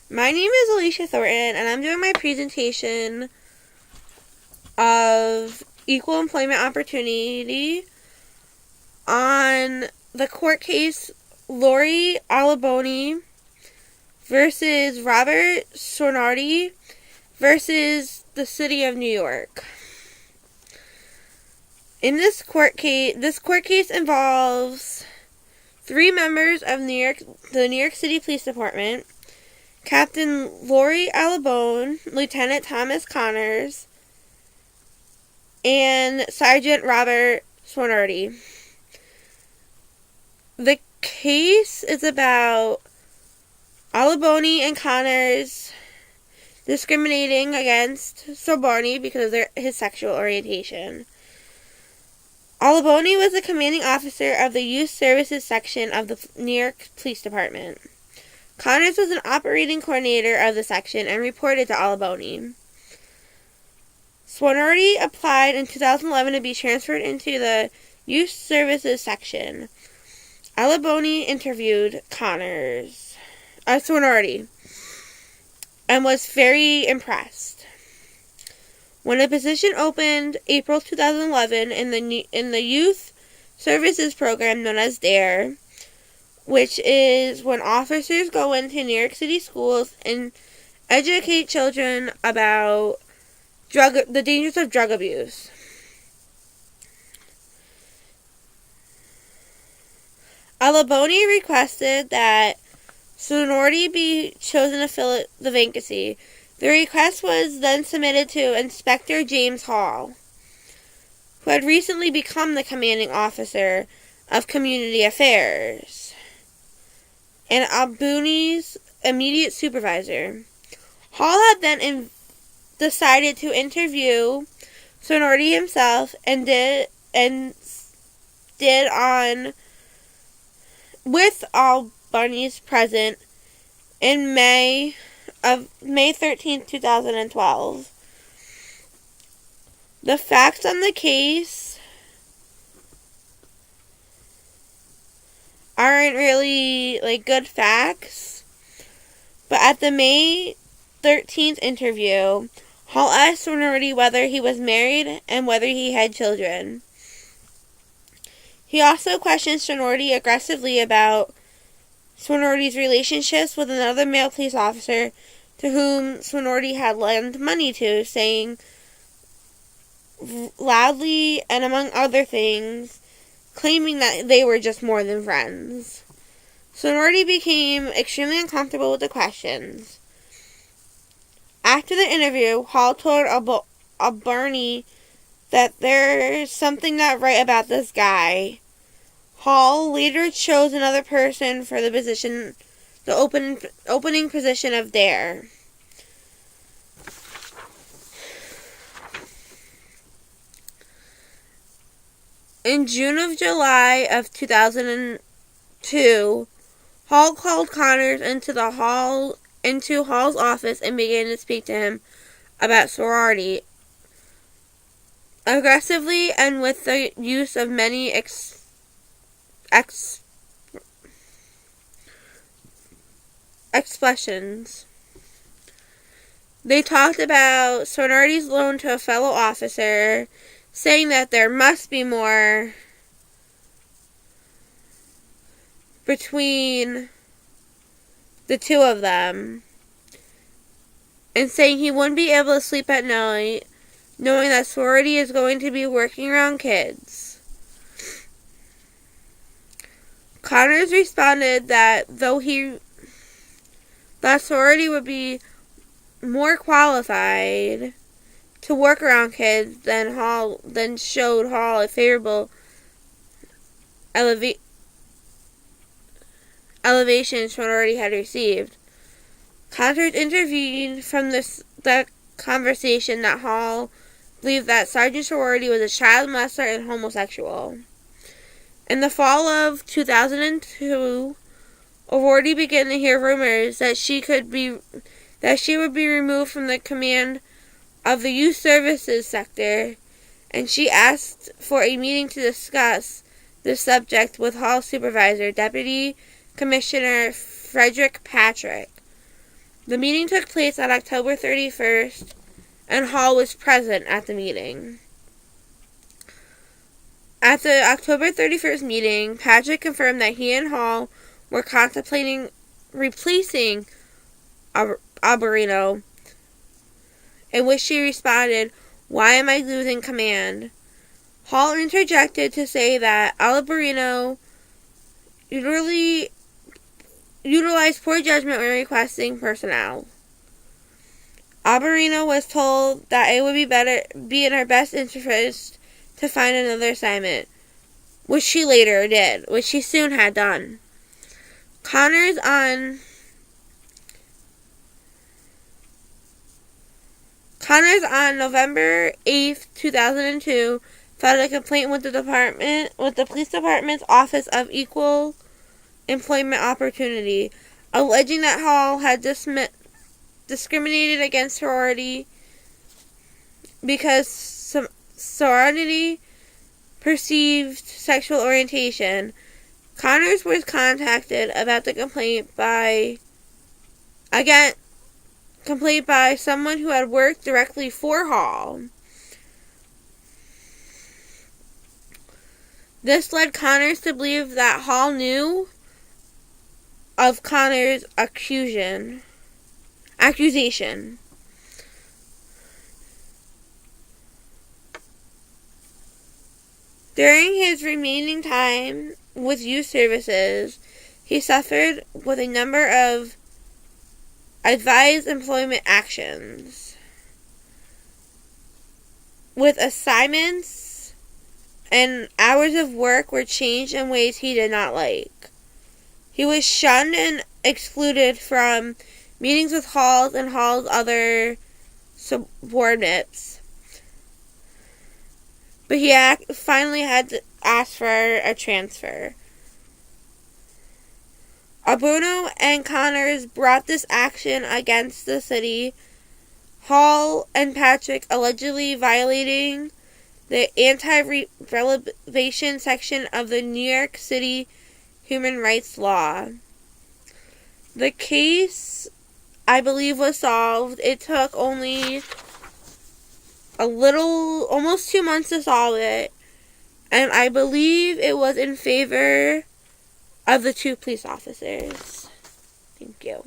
My name is Alicia Thornton, and I'm doing my presentation of equal employment opportunity on the court case Lori Albunio versus Robert Sorrenti versus the City of New York. In this court case involves 3 members of the New York City Police Department: Captain Lori Albunio, Lieutenant Thomas Connors, and Sergeant Robert Sorrenti. The case is about Albunio and Connors discriminating against Sorrenti because of his sexual orientation. Albunio was the commanding officer of the Youth Services section of the New York Police Department. Connors was an operating coordinator of the section and reported to Albunio. Sorrenti applied in 2011 to be transferred into the Youth Services section. Albunio interviewed Sorrenti, and was very impressed. When a position opened April 2011 in the Youth Services program known as DARE, which is when officers go into New York City schools and educate children about the dangers of drug abuse. Albunio requested that Sorrenti be chosen to fill the vacancy. The request was then submitted to Inspector James Hall, who had recently become the commanding officer of Community Affairs and Albunio's immediate supervisor. Hall had then decided to interview Sorrenti himself and did on with Albunio's present in May 13th, 2012. The facts on the case aren't really good facts, but at the May 13th interview, Hall asked Sorrenti whether he was married and whether he had children. He also questioned Sorrenti aggressively about Sorrenti's relationships with another male police officer to whom Sorrenti had lent money to, saying loudly and among other things, claiming that they were just more than friends. Sorrenti became extremely uncomfortable with the questions. After the interview, Hall told Albunio that there's something not right about this guy. Hall later chose another person for the position, the opening position of DARE. In June of July of 2002, Hall called Connors into Hall's office and began to speak to him about Sorrenti, aggressively and with the use of many expressions. They talked about Sorrenti's loan to a fellow officer, saying that there must be more between the two of them, and saying he wouldn't be able to sleep at night knowing that Sorrenti is going to be working around kids. Connors responded that that Sorrenti would be more qualified to work around kids than showed Hall a favorable elevation Sorrenti had received. Connors intervened from the conversation that Hall believed that Sergeant Sorrenti was a child molester and homosexual. In the fall of 2002, Sorrenti began to hear rumors that she would be removed from the command of the Youth Services sector, and she asked for a meeting to discuss this subject with Hall supervisor, Deputy Commissioner Frederick Patrick. The meeting took place on October 31st, and Hall was present at the meeting. At the October 31st meeting, Patrick confirmed that he and Hall were contemplating replacing Albunio, in which she responded, "Why am I losing command?" Hall interjected to say that Albunio utilized poor judgment when requesting personnel. Albunio was told that it would be in her best interest to find another assignment, which she later did, which she soon had done. Connors on November 8th, 2002, filed a complaint with the police department's Office of Equal Employment Opportunity, alleging that Hall had discriminated against sorority because sorority perceived sexual orientation. Connors was contacted about the complaint by someone who had worked directly for Hall. This led Connors to believe that Hall knew of Connors' accusation. During his remaining time with youth services, he suffered with a number of advised employment actions, with assignments and hours of work were changed in ways he did not like. He was shunned and excluded from meetings with Hall and Hall's other subordinates. But he finally had to ask for a transfer. Albunio and Connors brought this action against the city, Hall and Patrick allegedly violating the anti-relegation section of the New York City Human Rights Law. The case, I believe, was solved. It took only almost 2 months to solve it, and I believe it was in favor of the two police officers. Thank you.